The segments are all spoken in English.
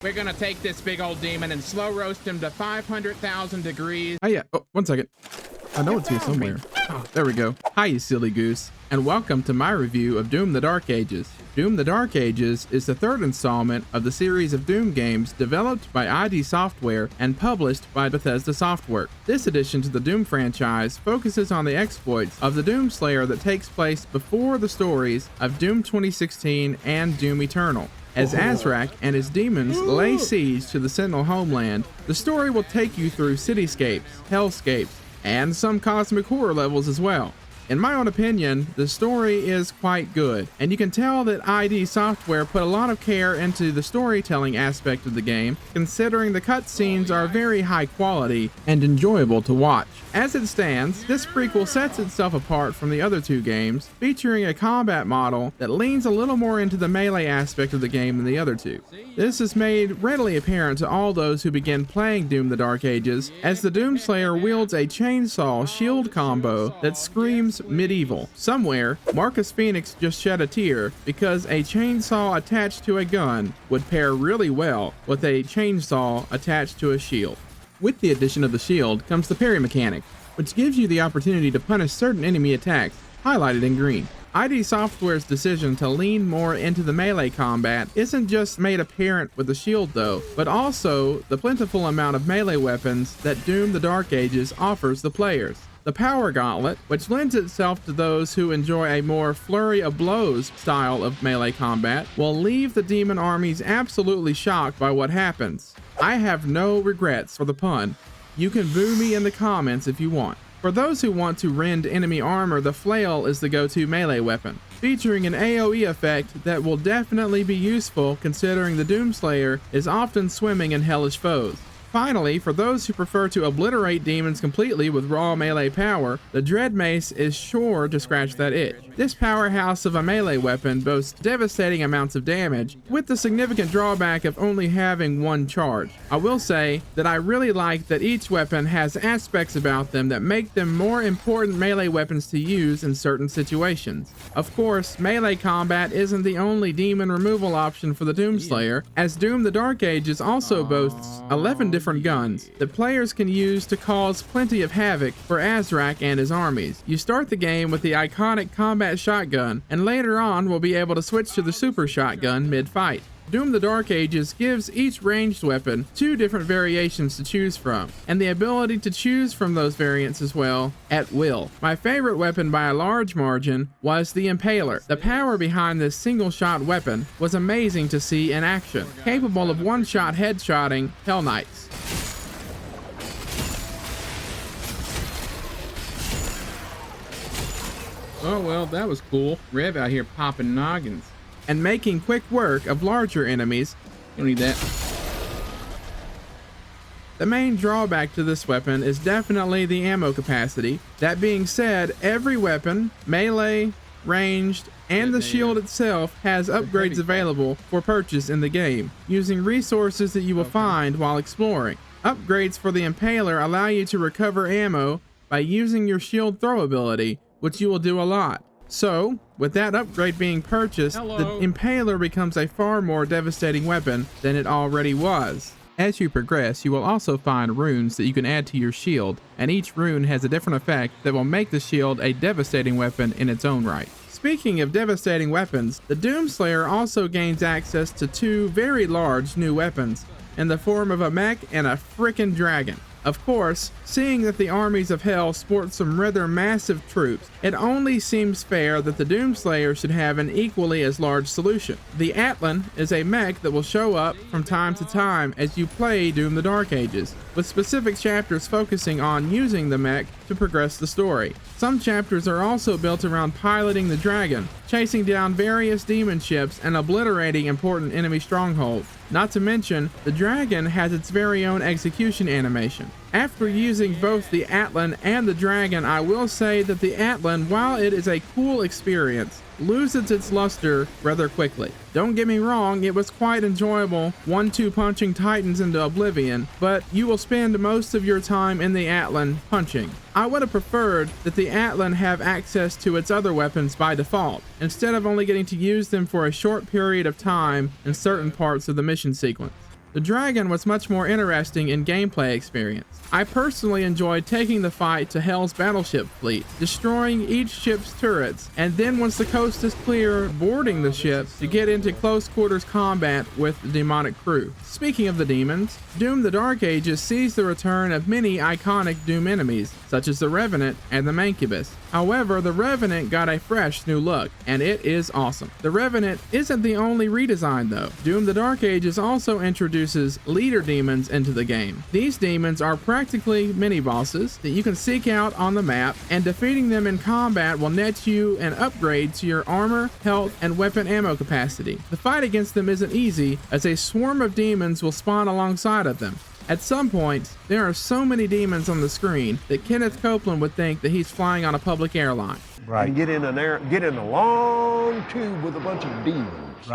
We're gonna take this big old demon and slow roast him to 500,000 degrees. Oh yeah, oh, 1 second. I know it's here somewhere. Oh, there we go. Hi, you silly goose, and welcome to my review of Doom the Dark Ages. Doom the Dark Ages is the third installment of the series of Doom games developed by ID Software and published by Bethesda Software. This addition to the Doom franchise focuses on the exploits of the Doom Slayer that takes place before the stories of Doom 2016 and Doom Eternal. As Azrak and his demons lay siege to the Sentinel homeland, the story will take you through cityscapes, hellscapes, and some cosmic horror levels as well. In my own opinion, the story is quite good, and you can tell that ID Software put a lot of care into the storytelling aspect of the game, considering the cutscenes are very high quality and enjoyable to watch. As it stands, this prequel sets itself apart from the other two games, featuring a combat model that leans a little more into the melee aspect of the game than the other two. This is made readily apparent to all those who begin playing Doom the Dark Ages, as the Doom Slayer wields a chainsaw shield combo that screams medieval. Somewhere, Marcus Phoenix just shed a tear because a chainsaw attached to a gun would pair really well with a chainsaw attached to a shield. With the addition of the shield comes the parry mechanic, which gives you the opportunity to punish certain enemy attacks, highlighted in green. ID Software's decision to lean more into the melee combat isn't just made apparent with the shield though, but also the plentiful amount of melee weapons that Doom the Dark Ages offers the players. The Power Gauntlet, which lends itself to those who enjoy a more flurry of blows style of melee combat, will leave the demon armies absolutely shocked by what happens. I have no regrets for the pun. You can boo me in the comments if you want. For those who want to rend enemy armor, the flail is the go-to melee weapon, featuring an AoE effect that will definitely be useful considering the Doomslayer is often swimming in hellish foes. Finally, for those who prefer to obliterate demons completely with raw melee power, the Dread Mace is sure to scratch that itch. This powerhouse of a melee weapon boasts devastating amounts of damage, with the significant drawback of only having one charge. I will say that I really like that each weapon has aspects about them that make them more important melee weapons to use in certain situations. Of course, melee combat isn't the only demon removal option for the Doomslayer, as Doom the Dark Ages also boasts 11 different guns that players can use to cause plenty of havoc for Azrak and his armies. You start the game with the iconic combat shotgun, and later on will be able to switch to the super shotgun mid-fight. Doom the Dark Ages gives each ranged weapon 2 different variations to choose from, and the ability to choose from those variants as well at will. My favorite weapon by a large margin was the Impaler. The power behind this single-shot weapon was amazing to see in action, capable of one-shot headshotting Hell Knights. Oh well, that was cool. Rev out here popping noggins. And making quick work of larger enemies. You don't need that. The main drawback to this weapon is definitely the ammo capacity. That being said, every weapon, melee, ranged, and the shield itself has upgrades available for purchase in the game, using resources that you will find while exploring. Upgrades for the Impaler allow you to recover ammo by using your shield throw ability, which you will do a lot. So, with that upgrade being purchased, the Impaler becomes a far more devastating weapon than it already was. As you progress, you will also find runes that you can add to your shield, and each rune has a different effect that will make the shield a devastating weapon in its own right. Speaking of devastating weapons, the Doomslayer also gains access to 2 very large new weapons, in the form of a mech and a frickin' dragon. Of course, seeing that the armies of hell sport some rather massive troops, it only seems fair that the Doomslayer should have an equally as large solution. The Atlan is a mech that will show up from time to time as you play Doom the Dark Ages, with specific chapters focusing on using the mech to progress the story. Some chapters are also built around piloting the dragon, chasing down various demon ships and obliterating important enemy strongholds. Not to mention, the dragon has its very own execution animation. After using both the Atlan and the dragon, I will say that the Atlan, while it is a cool experience, loses its luster rather quickly. Don't get me wrong, it was quite enjoyable 1-2 punching titans into oblivion, but you will spend most of your time in the Atlan punching. I would have preferred that the Atlan have access to its other weapons by default, instead of only getting to use them for a short period of time in certain parts of the mission sequence. The dragon was much more interesting in gameplay experience. I personally enjoyed taking the fight to Hell's battleship fleet, destroying each ship's turrets, and then once the coast is clear, boarding the ship to get into close quarters combat with the demonic crew. Speaking of the demons, Doom the Dark Ages sees the return of many iconic Doom enemies, such as the Revenant and the Mancubus. However, the Revenant got a fresh new look, and it is awesome. The Revenant isn't the only redesign though. Doom the Dark Ages also introduces leader demons into the game. These demons are practically mini-bosses that you can seek out on the map, and defeating them in combat will net you an upgrade to your armor, health, and weapon ammo capacity. The fight against them isn't easy, as a swarm of demons will spawn alongside of them. At some point, there are so many demons on the screen that Kenneth Copeland would think that he's flying on a public airline. Right. And get in a long tube with a bunch of demons.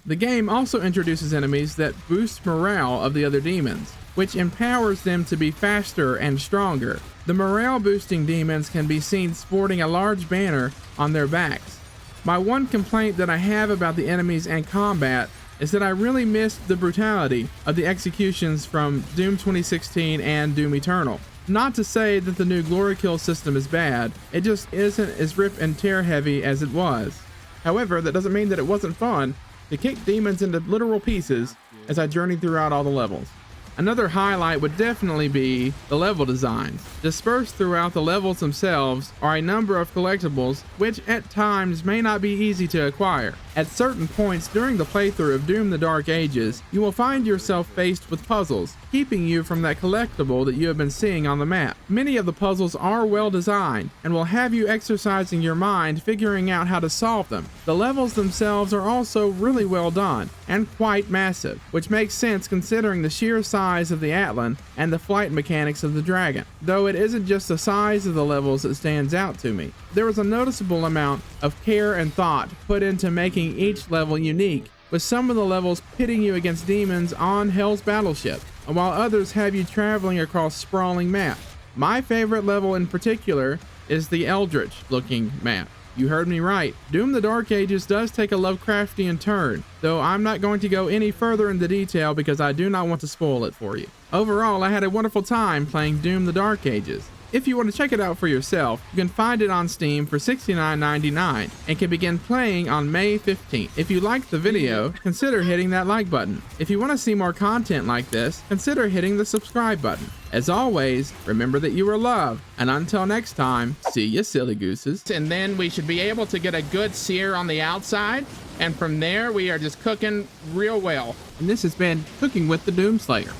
The game also introduces enemies that boost morale of the other demons, which empowers them to be faster and stronger. The morale boosting demons can be seen sporting a large banner on their backs. My one complaint that I have about the enemies and combat is that I really missed the brutality of the executions from Doom 2016 and Doom Eternal. Not to say that the new glory kill system is bad, it just isn't as rip and tear heavy as it was. However, that doesn't mean that it wasn't fun to kick demons into literal pieces as I journeyed throughout all the levels. Another highlight would definitely be the level designs. Dispersed throughout the levels themselves are a number of collectibles which at times may not be easy to acquire. At certain points during the playthrough of Doom the Dark Ages, you will find yourself faced with puzzles, keeping you from that collectible that you have been seeing on the map. Many of the puzzles are well designed and will have you exercising your mind figuring out how to solve them. The levels themselves are also really well done and quite massive, which makes sense considering the sheer size of the Atlan and the flight mechanics of the Dragon. Though it isn't just the size of the levels that stands out to me. There was a noticeable amount of care and thought put into making each level unique, with some of the levels pitting you against demons on Hell's battleship, while others have you traveling across sprawling map. My favorite level in particular is the Eldritch looking map. You heard me right. Doom the Dark Ages does take a Lovecraftian turn, though I'm not going to go any further into detail because I do not want to spoil it for you. Overall, I had a wonderful time playing Doom the Dark Ages. If you want to check it out for yourself, you can find it on Steam for $69.99 and can begin playing on May 15th. If you liked the video, consider hitting that like button. If you want to see more content like this, consider hitting the subscribe button. As always, remember that you are loved, and until next time, see ya silly gooses. And then we should be able to get a good sear on the outside, and from there we are just cooking real well. And this has been Cooking with the Doomslayer.